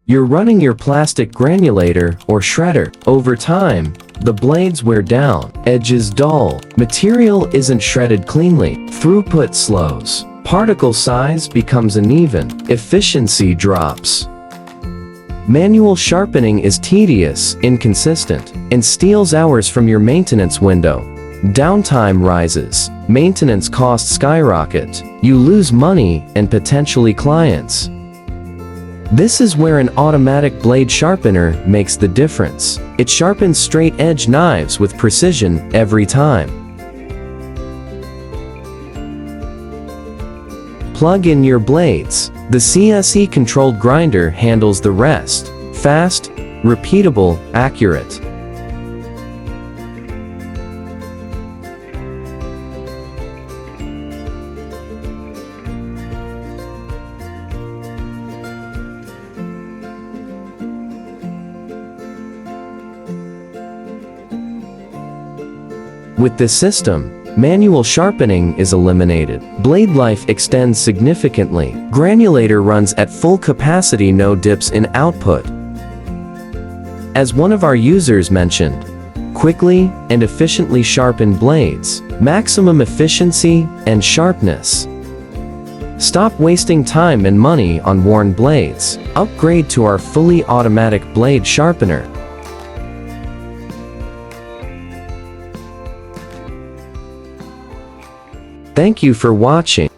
You're running your plastic granulator or shredder. Over time, the blades wear down, edges dull, material isn't shredded cleanly, throughput slows, particle size becomes uneven, efficiency drops. Manual sharpening is tedious, inconsistent, and steals hours from your maintenance window. Downtime rises, maintenance costs skyrocket, you lose money and potentially clients. This is where an automatic blade sharpener makes the difference. It sharpens straight-edge knives with precision every time. Plug in your blades. The CNC-controlled grinder handles the rest. Fast, repeatable, accurate. With this system, manual sharpening is eliminated. Blade life extends significantly. Granulator runs at full capacity, no dips in output. As one of our users mentioned, quickly and efficiently sharpened blades, maximum efficiency and sharpness. Stop wasting time and money on worn blades. Upgrade to our fully automatic blade sharpener. Thank you for watching.